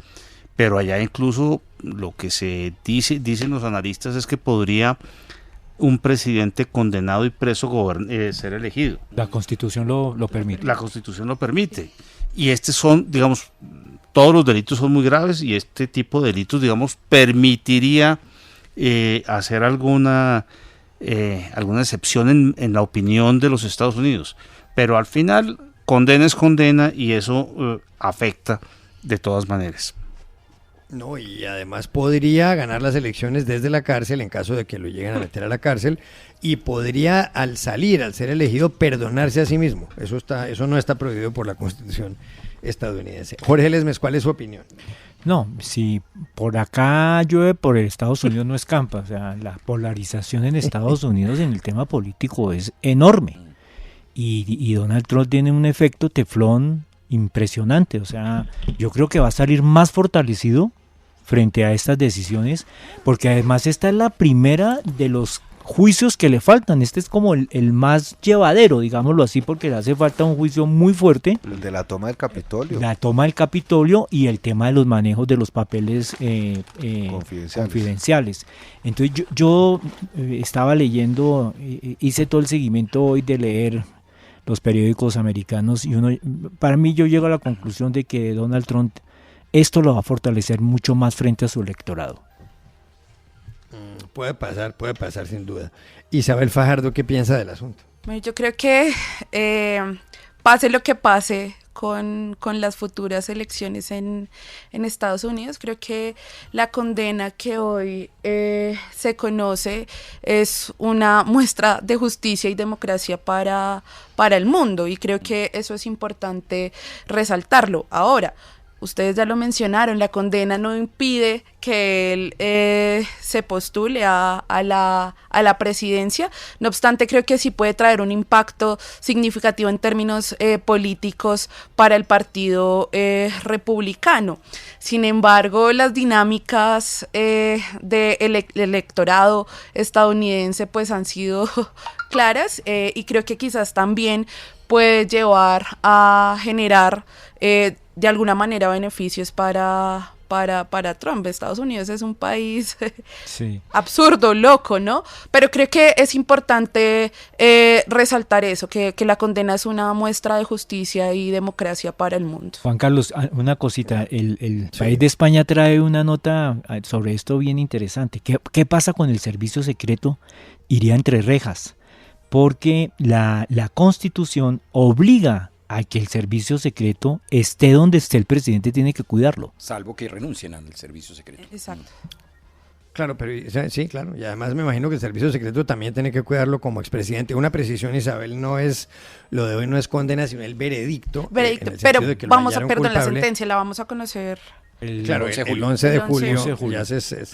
pero allá incluso lo que se dicen los analistas es que podría un presidente condenado y preso ser elegido. La Constitución lo permite. La Constitución lo permite. Y son, digamos, todos los delitos son muy graves y este tipo de delitos, digamos, permitiría hacer alguna excepción en la opinión de los Estados Unidos. Pero al final, condena es condena y eso afecta de todas maneras. No, y además podría ganar las elecciones desde la cárcel en caso de que lo lleguen a meter a la cárcel, y podría al salir, al ser elegido, perdonarse a sí mismo. Eso no está prohibido por la Constitución estadounidense. Jorge Lesmes, ¿cuál es su opinión? No, si por acá llueve, por Estados Unidos no escampa. O sea, la polarización en Estados Unidos en el tema político es enorme. Y Donald Trump tiene un efecto teflón impresionante. O sea, yo creo que va a salir más fortalecido frente a estas decisiones, porque además esta es la primera de los juicios que le faltan. Este es como el más llevadero, digámoslo así, porque le hace falta un juicio muy fuerte. El de la toma del Capitolio. La toma del Capitolio y el tema de los manejos de los papeles confidenciales. Entonces yo estaba leyendo, hice todo el seguimiento hoy de leer los periódicos americanos, y para mí yo llego a la conclusión de que Donald Trump esto lo va a fortalecer mucho más frente a su electorado. Puede pasar sin duda. Isabel Fajardo, ¿qué piensa del asunto? Bueno, yo creo que pase lo que pase con las futuras elecciones en Estados Unidos, creo que la condena que hoy se conoce es una muestra de justicia y democracia para el mundo, y creo que eso es importante resaltarlo. Ahora, ustedes ya lo mencionaron, la condena no impide que él se postule a la presidencia. No obstante, creo que sí puede traer un impacto significativo en términos políticos para el partido republicano. Sin embargo, las dinámicas del electorado estadounidense pues han sido claras, y creo que quizás también puede llevar a generar de alguna manera beneficios para Trump. Estados Unidos es un país sí, absurdo, loco, ¿no? Pero creo que es importante resaltar eso, que la condena es una muestra de justicia y democracia para el mundo. Juan Carlos, una cosita, el país de España trae una nota sobre esto bien interesante. ¿Qué pasa con el servicio secreto? Iría entre rejas, porque la Constitución obliga a que el servicio secreto esté donde esté el presidente, tiene que cuidarlo. Salvo que renuncien al servicio secreto. Exacto. Claro, pero sí, claro, y además me imagino que el servicio secreto también tiene que cuidarlo como expresidente. Una precisión, Isabel, no es, lo de hoy no es condena, sino el veredicto. Pero vamos a perdonar la sentencia, la vamos a conocer. El 11 de julio. Ya se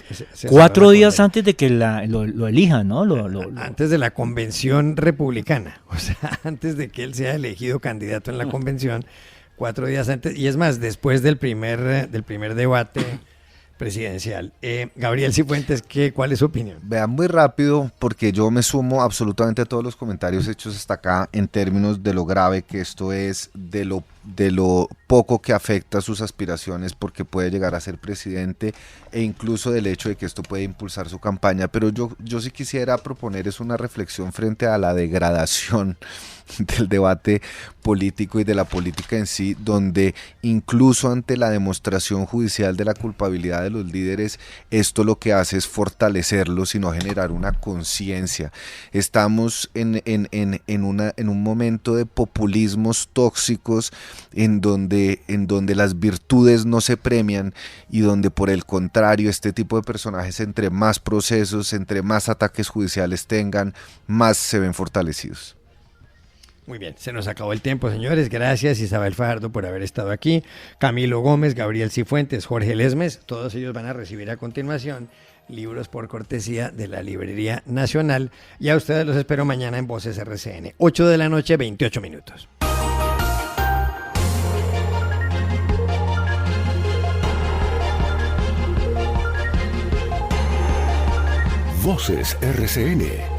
4 días antes de que lo elijan, ¿no? Antes de la convención republicana, o sea, antes de que él sea elegido candidato en la convención, 4 días antes, y es más, después del primer debate presidencial. Gabriel Cifuentes, ¿cuál es su opinión? Vean, muy rápido, porque yo me sumo absolutamente a todos los comentarios hechos hasta acá en términos de lo grave que esto es, de lo poco que afecta sus aspiraciones, porque puede llegar a ser presidente, e incluso del hecho de que esto puede impulsar su campaña. Pero yo sí quisiera proponer es una reflexión frente a la degradación del debate político y de la política en sí, donde incluso ante la demostración judicial de la culpabilidad de los líderes, esto lo que hace es fortalecerlos y no generar una conciencia. Estamos en un momento de populismos tóxicos en donde las virtudes no se premian, y donde por el contrario este tipo de personajes, entre más procesos, entre más ataques judiciales tengan, más se ven fortalecidos. Muy bien, se nos acabó el tiempo, señores. Gracias, Isabel Fajardo, por haber estado aquí. Camilo Gómez, Gabriel Cifuentes, Jorge Lesmes, todos ellos van a recibir a continuación libros por cortesía de la Librería Nacional. Y a ustedes los espero mañana en Voces RCN, 8 de la noche, 28 minutos. Voces RCN.